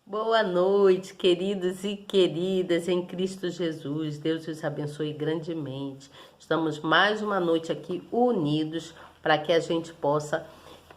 Boa noite, queridos e queridas em Cristo Jesus. Deus os abençoe grandemente. Estamos mais uma noite aqui unidos para que a gente possa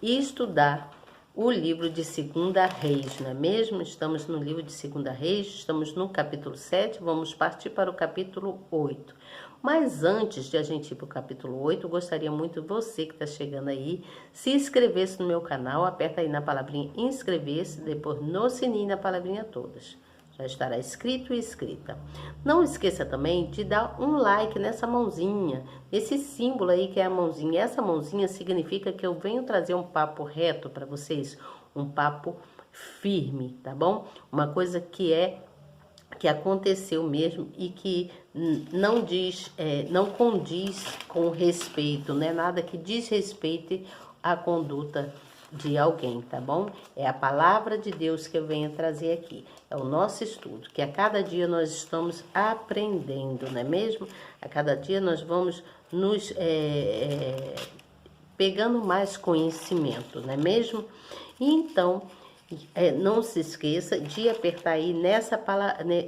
estudar o livro de Segunda Reis, não é mesmo? Estamos no livro de Segunda Reis, estamos no capítulo 7, vamos partir para o capítulo 8. Mas antes de a gente ir para o capítulo 8, eu gostaria muito você que está chegando aí, se inscrevesse no meu canal, aperta aí na palavrinha inscrever-se, depois no sininho na palavrinha todas. Já estará escrito e escrita. Não esqueça também de dar um like nessa mãozinha, nesse símbolo aí que é a mãozinha. Essa mãozinha significa que eu venho trazer um papo reto para vocês, um papo firme, tá bom? Uma coisa que aconteceu mesmo e que não diz, não condiz com respeito, não é nada que desrespeite a conduta de alguém, tá bom? É a palavra de Deus que eu venho trazer aqui, é o nosso estudo, que a cada dia nós estamos aprendendo, não é mesmo? A cada dia nós vamos nos pegando mais conhecimento, não é mesmo? E então, não se esqueça de apertar aí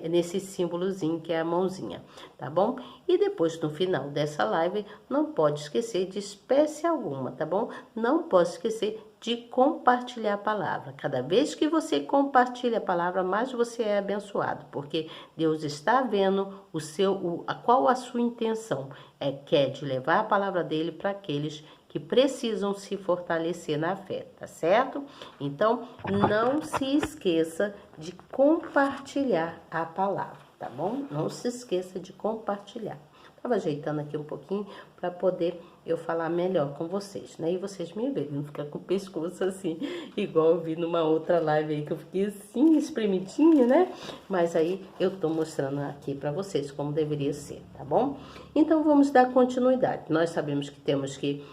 nesse símbolozinho que é a mãozinha, tá bom? E depois, no final dessa live, não pode esquecer de espécie alguma, tá bom? Não pode esquecer de compartilhar a palavra. Cada vez que você compartilha a palavra, mais você é abençoado, porque Deus está vendo qual a sua intenção. Quer de levar a palavra dele para aqueles que precisam se fortalecer na fé, tá certo? Então, não se esqueça de compartilhar a palavra, tá bom? Não se esqueça de compartilhar. Tava ajeitando aqui um pouquinho para poder eu falar melhor com vocês, né? E vocês me verem, não ficar com o pescoço assim, igual eu vi numa outra live aí que eu fiquei assim, espremidinha, né? Mas aí eu tô mostrando aqui para vocês como deveria ser, tá bom? Então vamos dar continuidade. Nós sabemos que temos que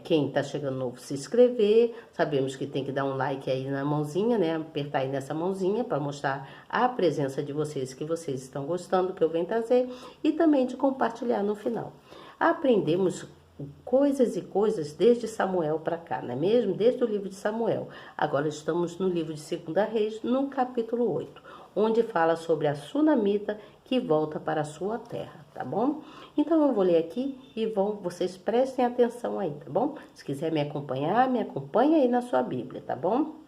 quem está chegando novo se inscrever, sabemos que tem que dar um like aí na mãozinha, né? Apertar aí nessa mãozinha para mostrar a presença de vocês, que vocês estão gostando do que eu venho trazer, e também de compartilhar no final. Aprendemos coisas e coisas desde Samuel para cá, não é mesmo? Desde o livro de Samuel. Agora estamos no livro de Segunda Reis, no capítulo 8, onde fala sobre a sunamita que volta para a sua terra, tá bom? Então eu vou ler aqui e vocês prestem atenção aí, tá bom? Se quiser me acompanhar, me acompanha aí na sua Bíblia, tá bom?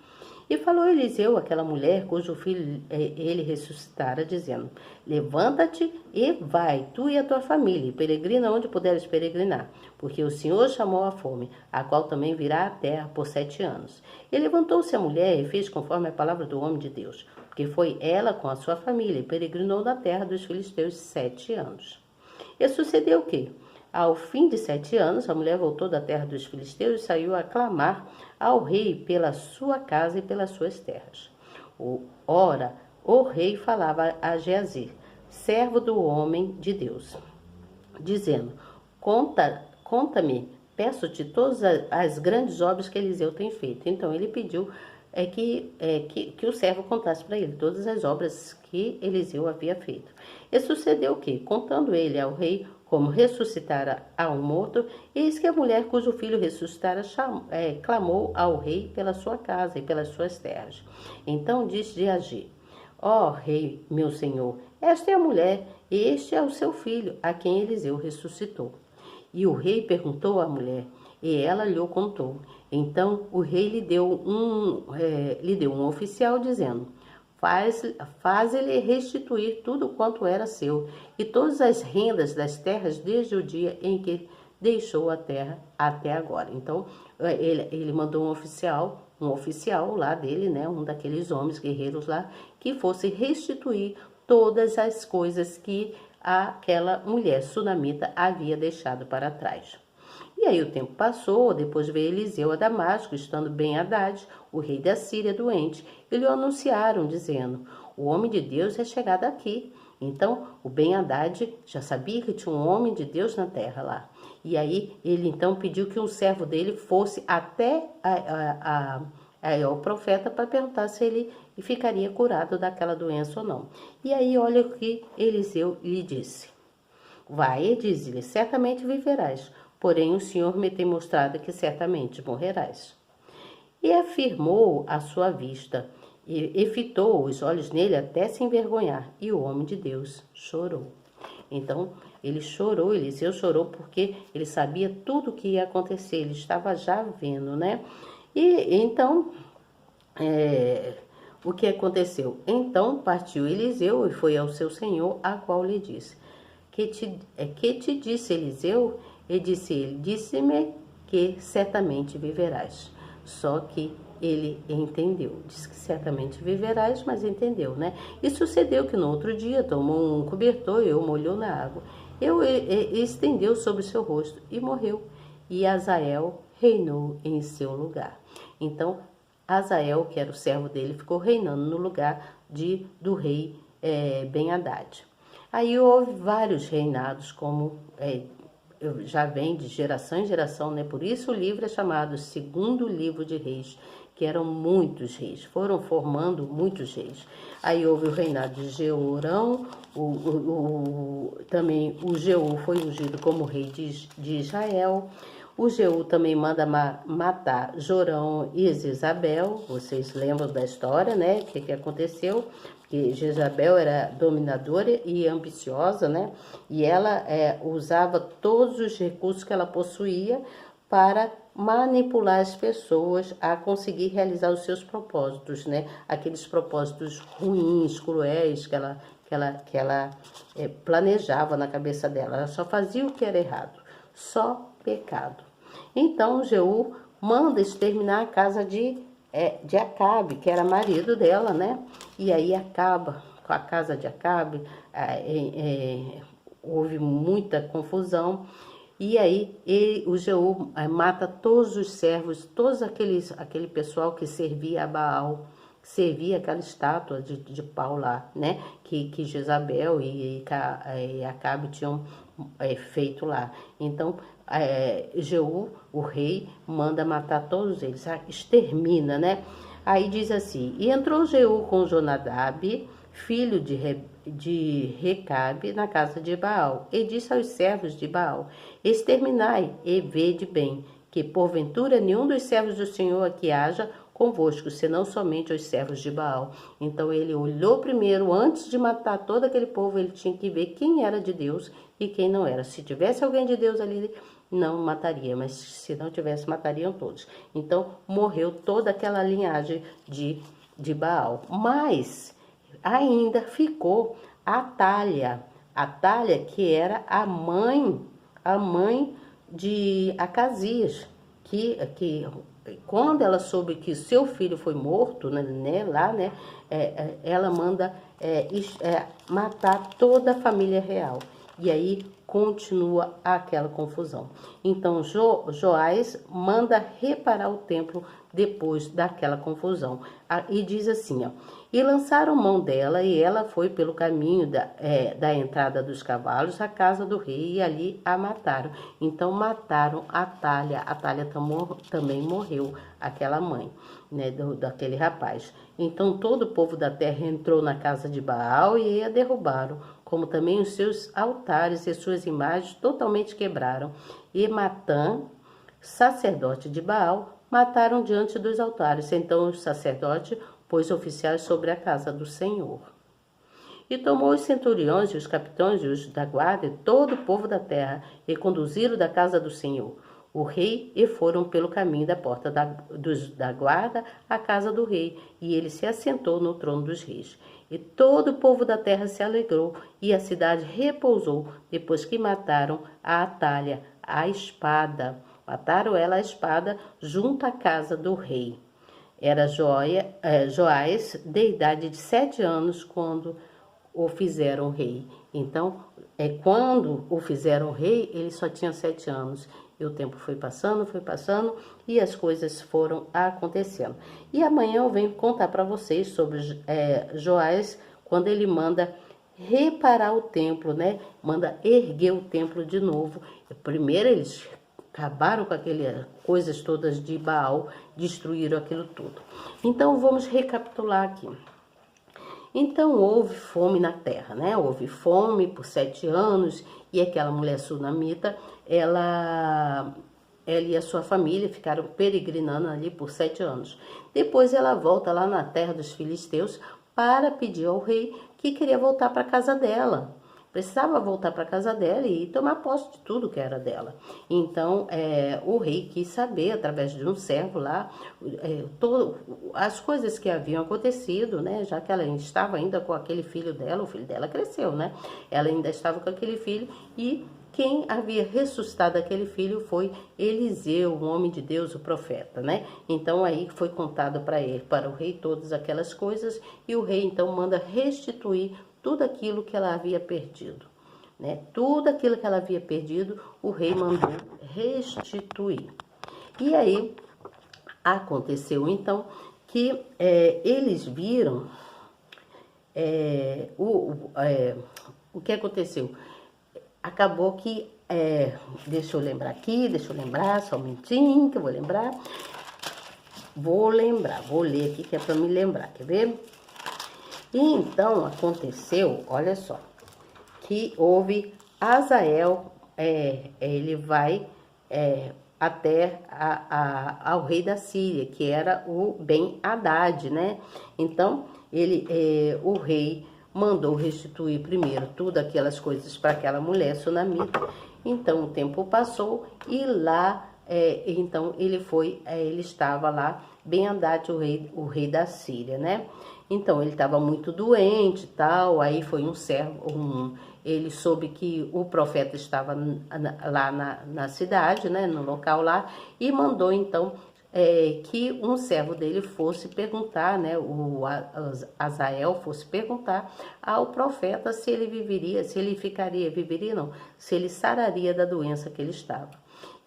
E falou Eliseu àquela mulher cujo filho ele ressuscitara, dizendo: levanta-te e vai, tu e a tua família, e peregrina onde puderes peregrinar, porque o Senhor chamou a fome, a qual também virá à terra por 7 anos. E levantou-se a mulher e fez conforme a palavra do homem de Deus, porque foi ela com a sua família e peregrinou na terra dos filisteus 7 anos. E sucedeu o quê? Ao fim de 7 anos, a mulher voltou da terra dos filisteus e saiu a clamar ao rei pela sua casa e pelas suas terras. Ora, o rei falava a Geazi, servo do homem de Deus, dizendo: conta-me, peço-te todas as grandes obras que Eliseu tem feito. Então ele pediu que o servo contasse para ele todas as obras que Eliseu havia feito. E sucedeu o quê? Contando ele ao rei como ressuscitara a um morto, eis que a mulher cujo filho ressuscitara clamou ao rei pela sua casa e pelas suas terras. Então disse Geazi: ó rei, meu senhor, esta é a mulher, e este é o seu filho, a quem Eliseu ressuscitou. E o rei perguntou à mulher, e ela lhe contou. Então o rei lhe deu um oficial, dizendo: Faz-lhe restituir tudo quanto era seu, e todas as rendas das terras desde o dia em que deixou a terra até agora. Então, ele mandou um oficial lá dele, né, um daqueles homens guerreiros lá, que fosse restituir todas as coisas que aquela mulher sunamita havia deixado para trás. E aí o tempo passou, depois veio Eliseu a Damasco, estando Ben-Hadad, o rei da Síria, doente, e lhe anunciaram, dizendo: o homem de Deus é chegado aqui. Então o Ben-Hadad já sabia que tinha um homem de Deus na terra lá. E aí ele então pediu que um servo dele fosse até ao profeta para perguntar se ele ficaria curado daquela doença ou não. E aí olha o que Eliseu lhe disse: vai, diz-lhe, certamente viverás, porém o Senhor me tem mostrado que certamente morrerás. E afirmou à sua vista, e fitou os olhos nele até se envergonhar, e o homem de Deus chorou. Então, ele chorou, Eliseu chorou porque ele sabia tudo o que ia acontecer, ele estava já vendo, né? E então, o que aconteceu? Então partiu Eliseu e foi ao seu senhor, a qual lhe disse: que te disse Eliseu? E disse ele: disse-me que certamente viverás. Só que ele entendeu, disse que certamente viverás, mas entendeu, né? E sucedeu que no outro dia tomou um cobertor e o molhou na água. Estendeu sobre o seu rosto e morreu. E Azael reinou em seu lugar. Então, Azael, que era o servo dele, ficou reinando no lugar do rei Ben-Hadad. Aí houve vários reinados, como já vem de geração em geração, né? Por isso o livro é chamado Segundo Livro de Reis, que eram muitos reis, foram formando muitos reis. Aí houve o reinado de Jeorão, também o Jeú foi ungido como rei de Israel. O Jeú também manda matar Jorão e Jezabel. Vocês lembram da história, né? O que aconteceu? Que Jezabel era dominadora e ambiciosa, né? E ela usava todos os recursos que ela possuía para manipular as pessoas a conseguir realizar os seus propósitos, né? Aqueles propósitos ruins, cruéis que ela planejava na cabeça dela. Ela só fazia o que era errado, só pecado. Então Jeú manda exterminar a casa de Acabe, que era marido dela, né? E aí acaba com a casa de Acabe, houve muita confusão. E aí o Jeú mata todos os servos, aquele pessoal que servia a Baal, que servia aquela estátua de pau lá, né? Que Jezabel e Acabe tinham feito lá. Então, Jeú, o rei, manda matar todos eles, extermina, né? Aí diz assim: e entrou Jeú com Jonadab, filho de Recabe, na casa de Baal, e disse aos servos de Baal: exterminai e vede bem, que porventura nenhum dos servos do Senhor aqui haja convosco, senão somente os servos de Baal. Então ele olhou primeiro, antes de matar todo aquele povo, ele tinha que ver quem era de Deus e quem não era. Se tivesse alguém de Deus ali, não mataria, mas se não tivesse, matariam todos. Então morreu toda aquela linhagem de Baal. Mas ainda ficou Atalha, que era a mãe de Acasias, que quando ela soube que seu filho foi morto, ela manda matar toda a família real. E aí continua aquela confusão. Então Joás manda reparar o templo depois daquela confusão. E diz assim, ó: e lançaram mão dela, e ela foi pelo caminho da entrada dos cavalos à casa do rei, e ali a mataram. Então mataram Atalha. Atalha também morreu, aquela mãe, né, daquele rapaz. Então todo o povo da terra entrou na casa de Baal e a derrubaram, como também os seus altares e suas imagens totalmente quebraram. E Matã, sacerdote de Baal, mataram diante dos altares. Então o sacerdote pôs oficiais sobre a casa do Senhor. E tomou os centuriões e os capitães e os da guarda e todo o povo da terra, e conduziram da casa do Senhor o rei, e foram pelo caminho da porta da guarda à casa do rei, e ele se assentou no trono dos reis. E todo o povo da terra se alegrou, e a cidade repousou, depois que mataram a Atalha, a espada. Mataram ela a espada junto à casa do rei. Era Joás, de idade de 7 anos, quando o fizeram rei. Então, quando o fizeram rei, ele só tinha 7 anos. E o tempo foi passando, e as coisas foram acontecendo. E amanhã eu venho contar para vocês sobre Joás, quando ele manda reparar o templo, né? Manda erguer o templo de novo. Primeiro eles acabaram com aquelas coisas todas de Baal, destruíram aquilo tudo. Então vamos recapitular aqui. Então houve fome na terra, né? Houve fome por 7 anos, e aquela mulher sunamita, ela ela e a sua família ficaram peregrinando ali por 7 anos. Depois ela volta lá na terra dos filisteus para pedir ao rei que queria voltar para a casa dela. Precisava voltar para a casa dela e tomar posse de tudo que era dela. Então, o rei quis saber, através de um servo lá, as coisas que haviam acontecido, né? Já que ela estava ainda com aquele filho dela, o filho dela cresceu, né? Ela ainda estava com aquele filho e quem havia ressuscitado aquele filho foi Eliseu, o homem de Deus, o profeta, né? Então aí foi contado para ele, para o rei, todas aquelas coisas, e o rei então manda restituir tudo aquilo que ela havia perdido, né? Tudo aquilo que ela havia perdido, o rei mandou restituir. E aí aconteceu então que eles viram o que aconteceu. Acabou que, deixa eu lembrar aqui, só um minutinho que eu vou lembrar. Vou ler aqui que é para me lembrar, quer ver? E então aconteceu, olha só, que houve Azael, ele vai até ao rei da Síria, que era o Ben-Hadad, né? Então, o rei mandou restituir primeiro tudo aquelas coisas para aquela mulher sunamita. Então, o tempo passou e lá, então, ele estava lá, Ben-Hadad, o rei da Síria, né? Então, ele estava muito doente e tal, aí foi um servo, ele soube que o profeta estava lá na cidade, né, no local lá, e mandou então que um servo dele fosse perguntar, né, o Azael fosse perguntar ao profeta se ele viveria, se ele viveria não, se ele sararia da doença que ele estava.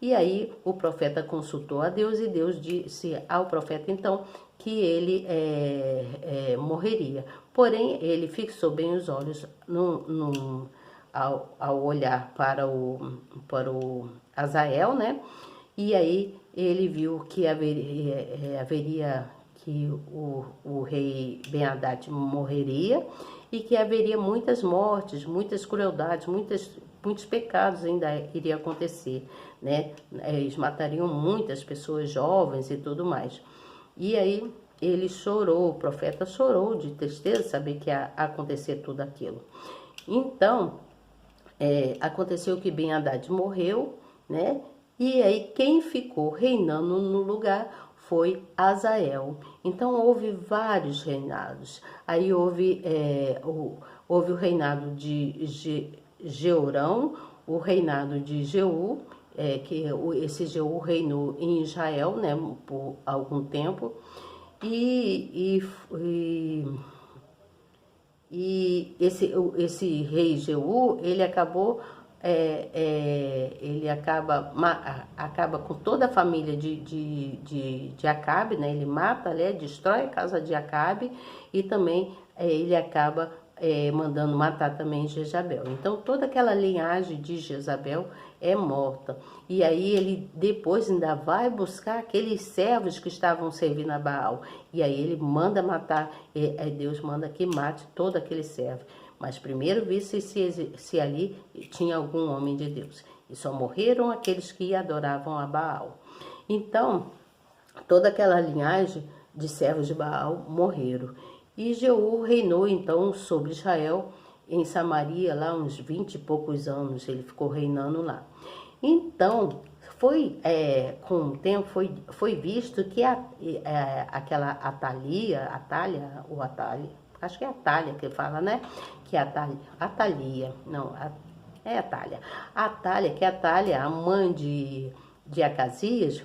E aí o profeta consultou a Deus e Deus disse ao profeta então que ele morreria. Porém, ele fixou bem os olhos ao olhar para o Azael, né? E aí ele viu que haveria que o rei Ben-Hadad morreria e que haveria muitas mortes, muitas crueldades, muitos pecados ainda iriam acontecer, né? Eles matariam muitas pessoas jovens e tudo mais. E aí ele chorou, o profeta chorou de tristeza, saber que ia acontecer tudo aquilo. Então, aconteceu que Ben-Hadad morreu, né? E aí quem ficou reinando no lugar foi Azael. Então houve vários reinados. Aí houve o reinado de Jeorão, o reinado de Jeú, que esse Jeú reinou em Israel, né, por algum tempo. E esse rei Jeú, ele acabou ele acaba com toda a família de Acabe, né? Ele mata, né? Destrói a casa de Acabe e também ele acaba mandando matar também Jezabel. Então toda aquela linhagem de Jezabel é morta. E aí ele depois ainda vai buscar aqueles servos que estavam servindo a Baal. E aí ele manda matar, Deus manda que mate todo aquele servo. Mas primeiro visse se ali tinha algum homem de Deus. E só morreram aqueles que adoravam a Baal. Então, toda aquela linhagem de servos de Baal morreram. E Jeú reinou então sobre Israel em Samaria, lá uns 20 e poucos anos, ele ficou reinando lá. Então, com o tempo, foi visto que aquela Atalia, acho que é Atália que fala, né? Que é Atalia, não, é Atália. Atália, que é Atália, a mãe de Acasias,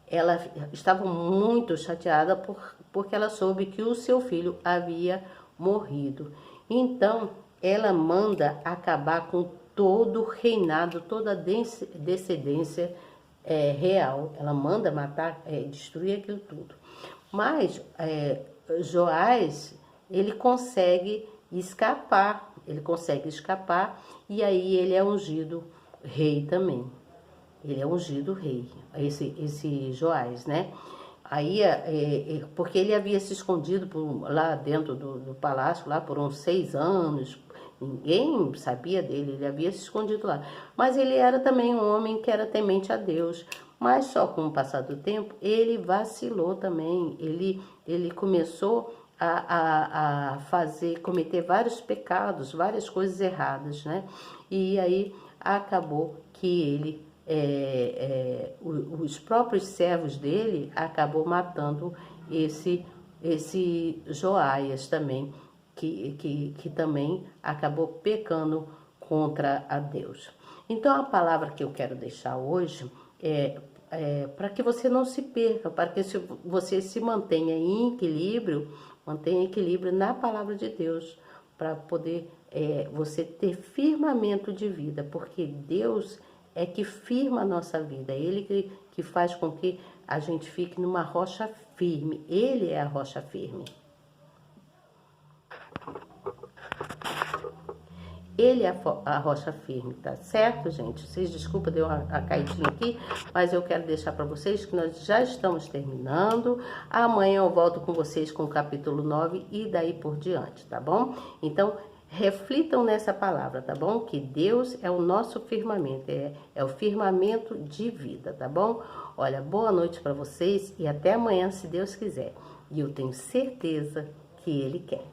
ela estava muito chateada porque ela soube que o seu filho havia morrido. Então, ela manda acabar com todo o reinado, toda a descendência real. Ela manda matar, destruir aquilo tudo. Mas Joás, ele consegue escapar, e aí ele é ungido rei também. Ele é ungido rei, esse Joás, né? Aí, porque ele havia se escondido lá dentro do palácio, lá por uns 6 anos, ninguém sabia dele, ele havia se escondido lá. Mas ele era também um homem que era temente a Deus. Mas só com o passar do tempo, ele vacilou também, ele começou a cometer vários pecados, várias coisas erradas, né? E aí acabou que ele, os próprios servos dele acabou matando esse Joaias também, que também acabou pecando contra a Deus. Então a palavra que eu quero deixar hoje para que você não se perca, para que você se mantenha em equilíbrio, mantenha equilíbrio na palavra de Deus, para poder você ter firmamento de vida, porque Deus é que firma a nossa vida, Ele que faz com que a gente fique numa rocha firme, Ele é a rocha firme. Ele é a rocha firme, tá certo, gente? Vocês desculpa, deu a caidinha aqui, mas eu quero deixar para vocês que nós já estamos terminando. Amanhã eu volto com vocês com o capítulo 9 e daí por diante, tá bom? Então, reflitam nessa palavra, tá bom? Que Deus é o nosso firmamento, é o firmamento de vida, tá bom? Olha, boa noite para vocês e até amanhã, se Deus quiser. E eu tenho certeza que Ele quer.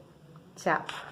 Tchau!